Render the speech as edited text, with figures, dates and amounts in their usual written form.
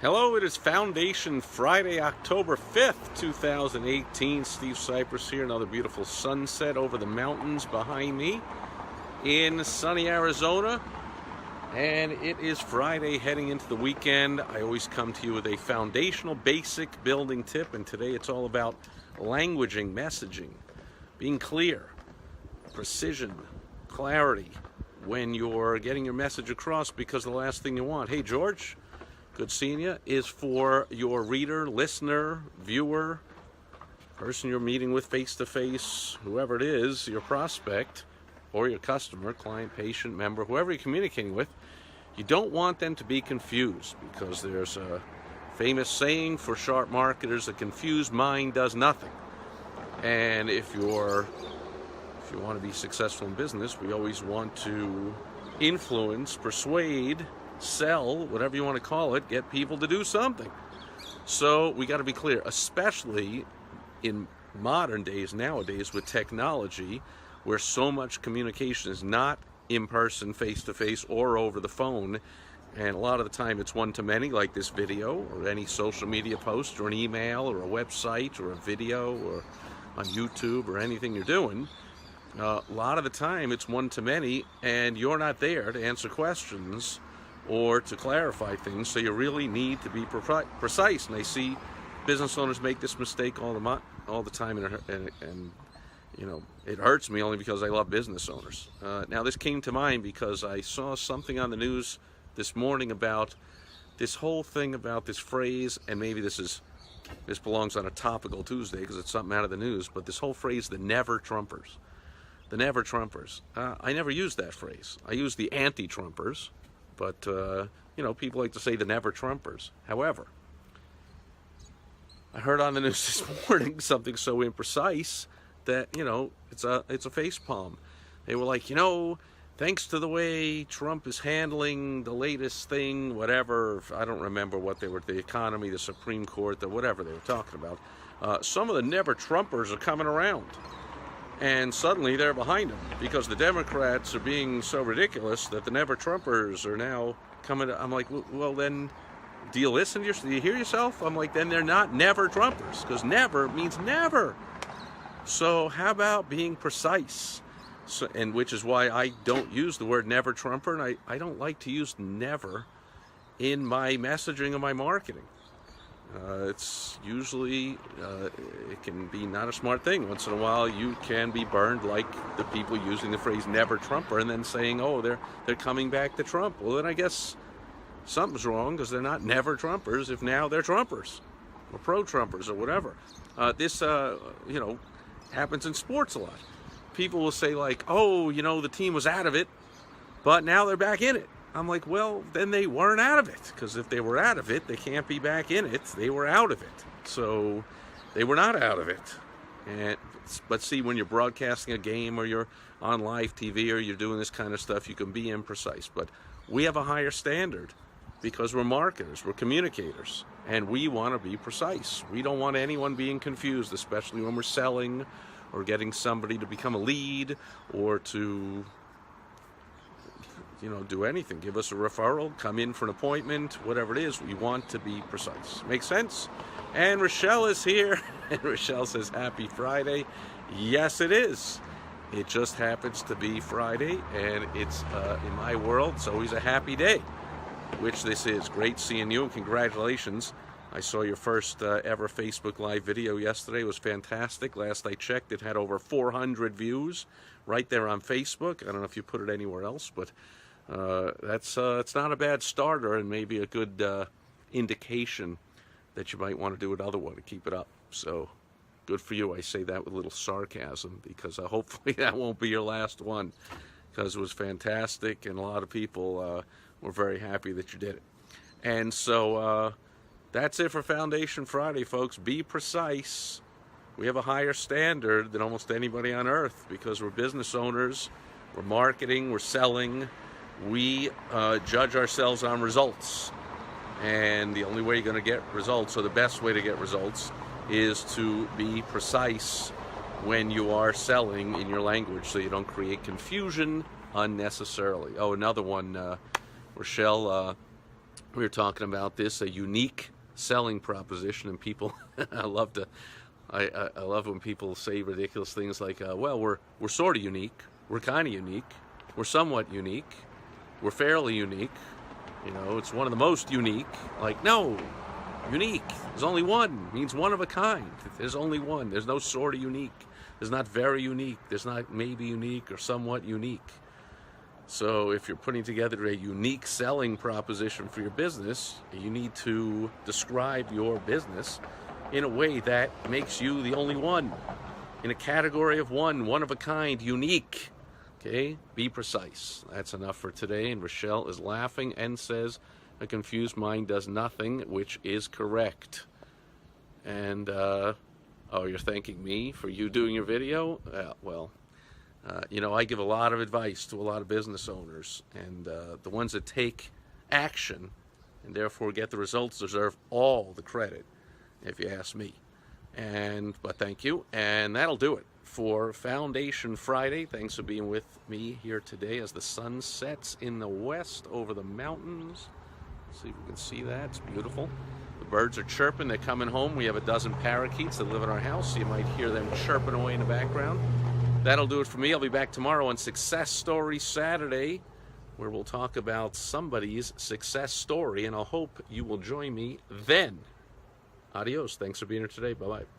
Hello, it is Foundation Friday, October 5th, 2018. Steve Sipress here. Another beautiful sunset over the mountains behind me in sunny Arizona. And it is Friday heading into the weekend. I always come to you with a foundational basic building tip, and today it's all about languaging, messaging, being clear, precision, clarity when you're getting your message across, because the last thing you want, hey George, good seeing you, is for your reader, listener, viewer, person you're meeting with face-to-face, whoever it is, your prospect or your customer, client, patient, member, whoever you're communicating with, you don't want them to be confused, because there's a famous saying for sharp marketers: a confused mind does nothing. And if you want to be successful in business, we always want to influence, persuade, sell, whatever you want to call it, get people to do something. So we got to be clear, especially in modern days, nowadays, with technology, where so much communication is not in person, face-to-face, or over the phone. And a lot of the time it's one-to-many, like this video, or any social media post, or an email, or a website, or a video, or on YouTube, or anything you're doing. A lot of the time it's one-to-many, and you're not there to answer questions or to clarify things, so you really need to be precise. And I see business owners make this mistake all the time, and you know, it hurts me only because I love business owners. Now, this came to mind because I saw something on the news this morning about this whole thing about this phrase, and maybe this belongs on a topical Tuesday because it's something out of the news, but this whole phrase, the never Trumpers. The never Trumpers. I never use that phrase. I use the anti-Trumpers, but you know, people like to say the never Trumpers. However, I heard on the news this morning something so imprecise that, you know, it's a facepalm. They were like, you know, thanks to the way Trump is handling the latest thing, whatever, I don't remember what they were, the economy, the Supreme Court, the whatever they were talking about, some of the never Trumpers are coming around. And suddenly they're behind him because the Democrats are being so ridiculous that the never Trumpers are now coming. I'm like, well then, do you listen to do you hear yourself? I'm like, then they're not never Trumpers, because never means never. So how about being precise? So, and which is why I don't use the word never Trumper, and I don't like to use never in my messaging or my marketing. It's usually, it can be not a smart thing. Once in a while you can be burned like the people using the phrase never Trumper and then saying, oh, they're coming back to Trump. Well, then I guess something's wrong, because they're not never Trumpers if now they're Trumpers or pro-Trumpers or whatever. This you know, happens in sports a lot. People will say like, oh, you know, the team was out of it, but now they're back in it. I'm like, well, then they weren't out of it, because if they were out of it, they can't be back in it. They were out of it. So they were not out of it. But see, when you're broadcasting a game, or you're on live TV, or you're doing this kind of stuff, you can be imprecise. But we have a higher standard because we're marketers, we're communicators, and we want to be precise. We don't want anyone being confused, especially when we're selling or getting somebody to become a lead, or to, you know, do anything. Give us a referral, come in for an appointment, whatever it is. We want to be precise. Make sense? And Rochelle is here, and Rochelle says, happy Friday. Yes, it is. It just happens to be Friday, and it's, in my world, it's always a happy day, which this is. Great seeing you, and congratulations. I saw your first ever Facebook Live video yesterday. It was fantastic. Last I checked, it had over 400 views right there on Facebook. I don't know if you put it anywhere else, but it's not a bad starter, and maybe a good indication that you might want to do another one to keep it up. So good for you. I say that with a little sarcasm, because hopefully that won't be your last one, because it was fantastic, and a lot of people were very happy that you did it. And so that's it for Foundation Friday, folks. Be precise. We have a higher standard than almost anybody on earth, because we're business owners, we're marketing, we're selling. We judge ourselves on results. And the only way you're going to get results, or the best way to get results, is to be precise when you are selling in your language, so you don't create confusion unnecessarily. Oh, another one, Rochelle We were talking about this, a unique selling proposition, and people, I love to, I love when people say ridiculous things like, well, we're sort of unique, we're kind of unique, we're somewhat unique, we're fairly unique, you know, it's one of the most unique. Like, no, unique, there's only one, means one of a kind. There's only one. There's no sort of unique. There's not very unique. There's not maybe unique or somewhat unique. So if you're putting together a unique selling proposition for your business, you need to describe your business in a way that makes you the only one, in a category of one of a kind, unique. Okay? Be precise. That's enough for today. And Rochelle is laughing and says, a confused mind does nothing, which is correct. And, oh, you're thanking me for you doing your video? Well, you know, I give a lot of advice to a lot of business owners, and the ones that take action and therefore get the results deserve all the credit, if you ask me. But thank you, and that'll do it for Foundation Friday. Thanks for being with me here today as the sun sets in the west over the mountains. Let's see if we can see that. It's beautiful. The birds are chirping. They're coming home. We have a dozen parakeets that live in our house, so you might hear them chirping away in the background. That'll do it for me. I'll be back tomorrow on Success Story Saturday, where we'll talk about somebody's success story, and I'll hope you will join me then. Adios. Thanks for being here today. Bye-bye.